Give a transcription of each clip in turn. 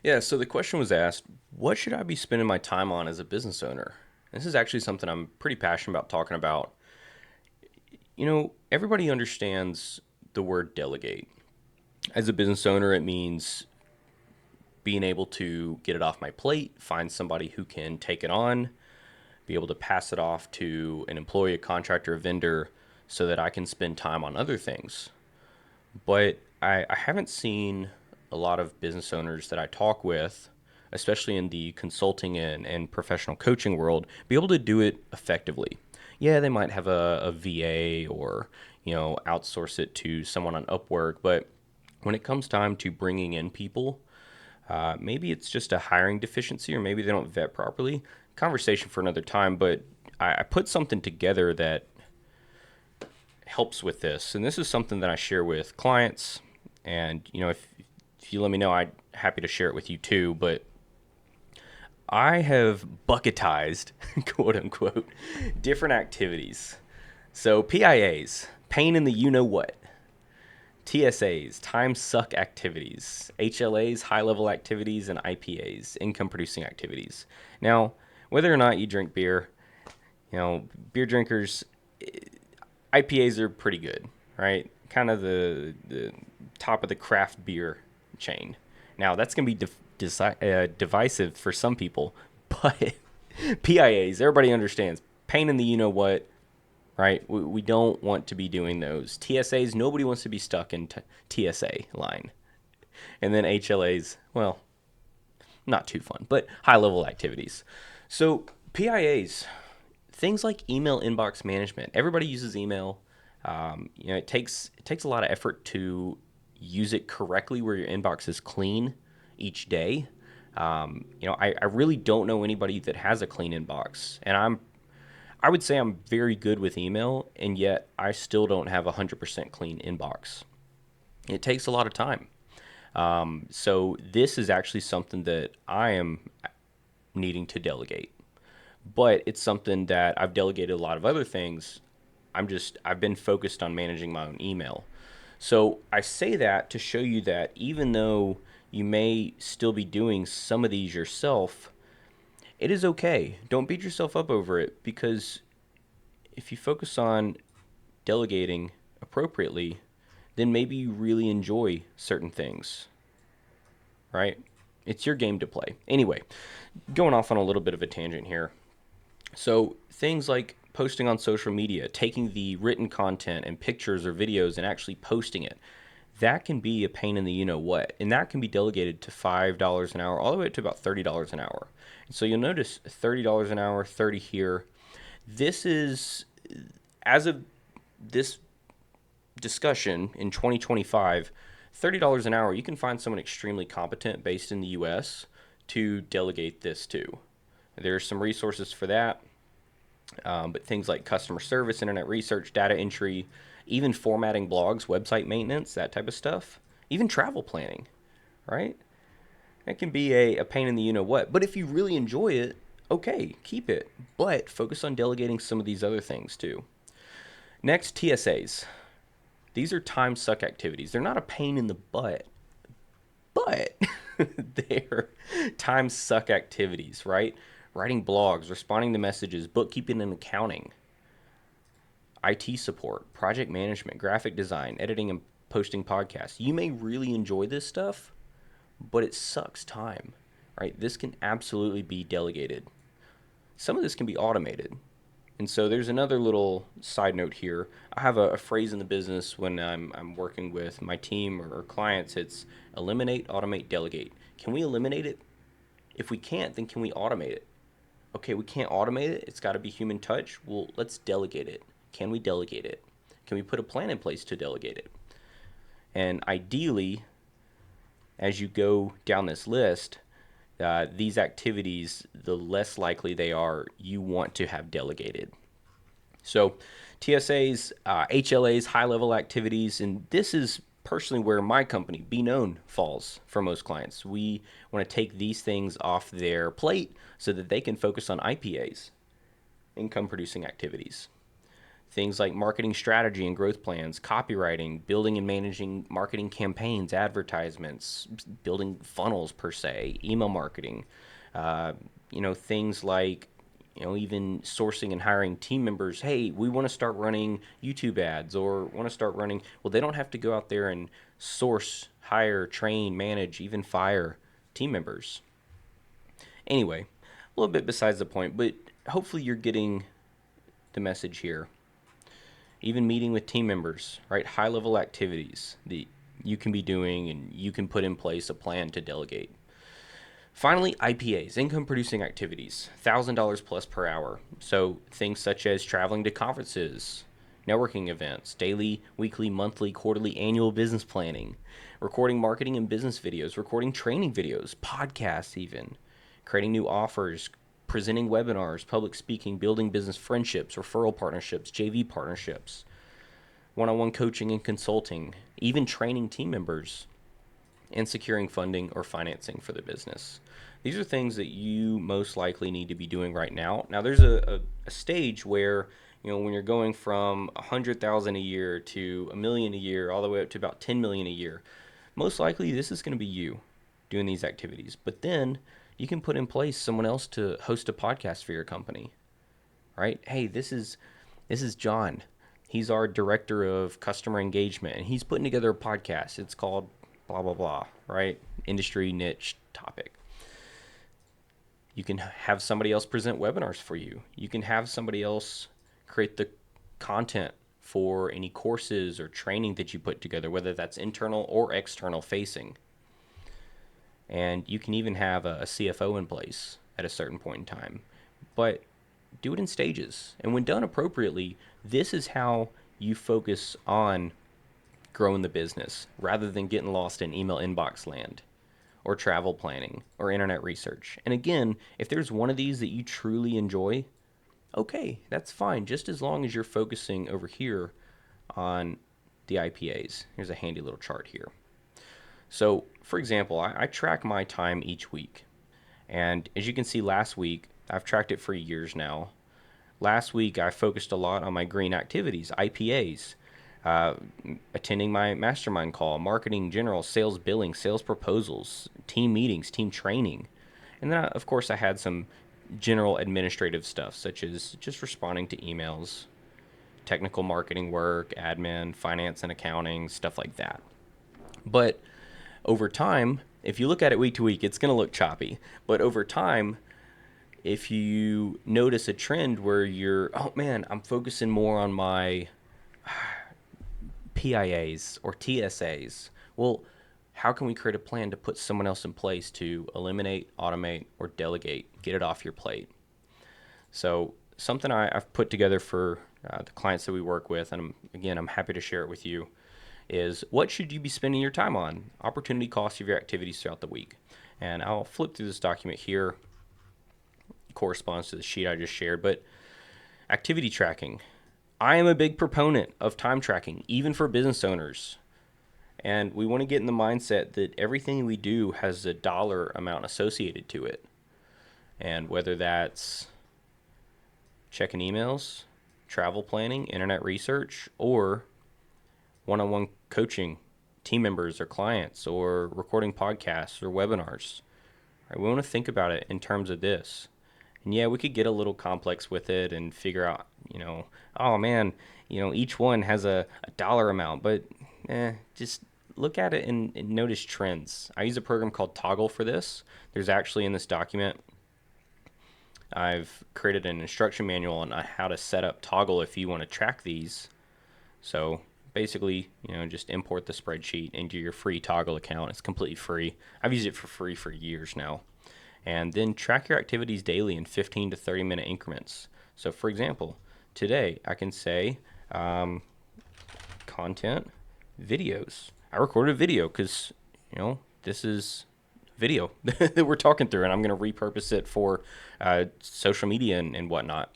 Yeah, so the question was asked, what should I be spending my time on as a business owner? This is actually something I'm pretty passionate about talking about. Everybody understands the word delegate. As a business owner, it means being able to get it off my plate, find somebody who can take it on, be able to pass it off to an employee, a contractor, a vendor, so that I can spend time on other things. But I haven't seen a lot of business owners that I talk with, especially in the consulting and professional coaching world, be able to do it effectively. Yeah, they might have a VA or, outsource it to someone on Upwork, but when it comes time to bringing in people, maybe it's just a hiring deficiency or maybe they don't vet properly. Conversation for another time, but I put something together that helps with this. And this is something that I share with clients. And, if you let me know, I'm happy to share it with you too. But I have bucketized, quote unquote, different activities. So PIAs, pain in the you know what. TSAs, time suck activities. HLAs, high level activities. And IPAs, income producing activities. Now, whether or not you drink beer, beer drinkers, IPAs are pretty good, right? Kind of the top of the craft beer chain. Now, that's going to be divisive for some people, but PIAs, everybody understands. Pain in the you know what, right? We don't want to be doing those. TSAs, nobody wants to be stuck in TSA line. And then HLAs, well, not too fun, but high level activities. So, PIAs, things like email inbox management. Everybody uses email. It takes a lot of effort to use it correctly, where your inbox is clean each day. I really don't know anybody that has a clean inbox, and I would say I'm very good with email, and yet I still don't have a 100% clean inbox. It takes a lot of time. So this is actually something that I am needing to delegate, but it's something that I've delegated a lot of other things. I've been focused on managing my own email. So I say that to show you that even though you may still be doing some of these yourself, it is okay. Don't beat yourself up over it, because if you focus on delegating appropriately, then maybe you really enjoy certain things, right? It's your game to play. Anyway, going off on a little bit of a tangent here. So things like posting on social media, taking the written content and pictures or videos and actually posting it, that can be a pain in the you know what. And that can be delegated to $5 an hour, all the way up to about $30 an hour. And so you'll notice $30 an hour, 30 here. This is, as of this discussion in 2025, $30 an hour, you can find someone extremely competent based in the US to delegate this to. There's some resources for that. But things like customer service, internet research, data entry, even formatting blogs, website maintenance, that type of stuff, even travel planning, right? That can be a pain in the you know what. But if you really enjoy it, okay, keep it. But focus on delegating some of these other things too. Next, TSAs. These are time suck activities. They're not a pain in the butt, but they're time suck activities, right? Writing blogs, responding to messages, bookkeeping and accounting, IT support, project management, graphic design, editing and posting podcasts. You may really enjoy this stuff, but it sucks time, right? This can absolutely be delegated. Some of this can be automated. And so there's another little side note here. I have a phrase in the business when I'm working with my team or clients. It's eliminate, automate, delegate. Can we eliminate it? If we can't, then can we automate it? Okay, we can't automate it. It's got to be human touch. Well, let's delegate it. Can we delegate it? Can we put a plan in place to delegate it? And ideally, as you go down this list, these activities, the less likely they are you want to have delegated. So TSAs, HLAs, high level activities, and this is personally where my company, Be Known, falls for most clients. We want to take these things off their plate so that they can focus on IPAs, income producing activities. Things like marketing strategy and growth plans, copywriting, building and managing marketing campaigns, advertisements, building funnels per se, email marketing, uh, things like, even sourcing and hiring team members. Hey, we want to start running YouTube ads or want to start running. Well, they don't have to go out there and source, hire, train, manage, even fire team members. Anyway, a little bit besides the point, but hopefully you're getting the message here. Even meeting with team members, right? High level activities that you can be doing and you can put in place a plan to delegate. Finally, IPAs, income producing activities, $1,000 plus per hour. So things such as traveling to conferences, networking events, daily, weekly, monthly, quarterly, annual business planning, recording marketing and business videos, recording training videos, podcasts even, creating new offers, presenting webinars, public speaking, building business friendships, referral partnerships, JV partnerships, one-on-one coaching and consulting, even training team members, and securing funding or financing for the business. These are things that you most likely need to be doing right now. Now, there's a stage where, when you're going from 100,000 a year to a million a year, all the way up to about 10 million a year, most likely this is going to be you doing these activities. But then you can put in place someone else to host a podcast for your company, right? Hey, this is John. He's our director of customer engagement, and he's putting together a podcast. It's called blah, blah, blah, right? Industry niche topic. You can have somebody else present webinars for you. You can have somebody else create the content for any courses or training that you put together, whether that's internal or external facing. And you can even have a CFO in place at a certain point in time. But do it in stages. And when done appropriately, this is how you focus on growing the business rather than getting lost in email inbox land or travel planning or internet research. And again, if there's one of these that you truly enjoy, okay, that's fine, just as long as you're focusing over here on the IPAs. Here's a handy little chart here. So, for example, I track my time each week. And as you can see, last week, I've tracked it for years now. Last week, I focused a lot on my green activities, IPAs, attending my mastermind call, marketing general, sales billing, sales proposals, team meetings, team training. And then, of course, I had some general administrative stuff, such as just responding to emails, technical marketing work, admin, finance and accounting, stuff like that. But over time, if you look at it week to week, it's going to look choppy. But over time, if you notice a trend where you're, oh man, I'm focusing more on my PIAs or TSAs, well, how can we create a plan to put someone else in place to eliminate, automate, or delegate, get it off your plate? So something I've put together for the clients that we work with, and I'm happy to share it with you, is what should you be spending your time on? Opportunity costs of your activities throughout the week. And I'll flip through this document here. It corresponds to the sheet I just shared, but activity tracking. I am a big proponent of time tracking, even for business owners. And we want to get in the mindset that everything we do has a dollar amount associated to it. And whether that's checking emails, travel planning, internet research, or one-on-one coaching team members or clients, or recording podcasts or webinars. Right? We want to think about it in terms of this. And yeah, we could get a little complex with it and figure out, oh man, each one has a dollar amount, but just look at it and notice trends. I use a program called Toggle for this. There's actually in this document, I've created an instruction manual on how to set up Toggle if you want to track these. So basically, just import the spreadsheet into your free Toggle account. It's completely free. I've used it for free for years now. And then track your activities daily in 15 to 30 minute increments. So for example, today I can say content videos. I recorded a video because, this is video that we're talking through, and I'm going to repurpose it for social media and whatnot.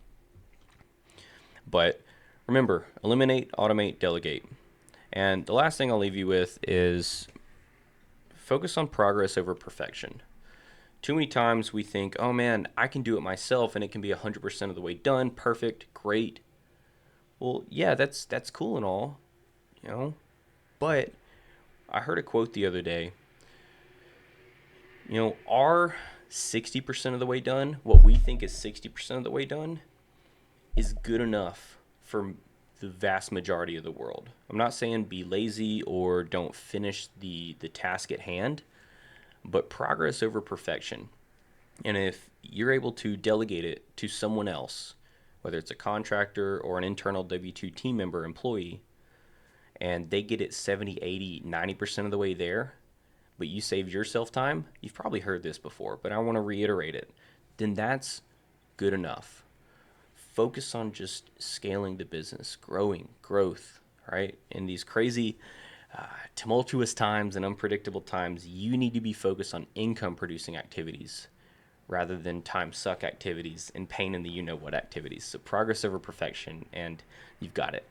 But remember, eliminate, automate, delegate. And the last thing I'll leave you with is focus on progress over perfection. Too many times we think, oh man, I can do it myself and it can be 100% of the way done, perfect, great. Well, yeah, that's cool and all, you know, but I heard a quote the other day. Our 60% of the way done, what we think is 60% of the way done, is good enough for the vast majority of the world. I'm not saying be lazy or don't finish the task at hand, but progress over perfection. And if you're able to delegate it to someone else, whether it's a contractor or an internal W 2 team member employee, and they get it 70, 80, 90% of the way there, but you saved yourself time, you've probably heard this before, but I want to reiterate it, then that's good enough. Focus on just scaling the business, growth, right? In these crazy, tumultuous times and unpredictable times, you need to be focused on income producing activities rather than time suck activities and pain in the you know what activities. So progress over perfection, and you've got it.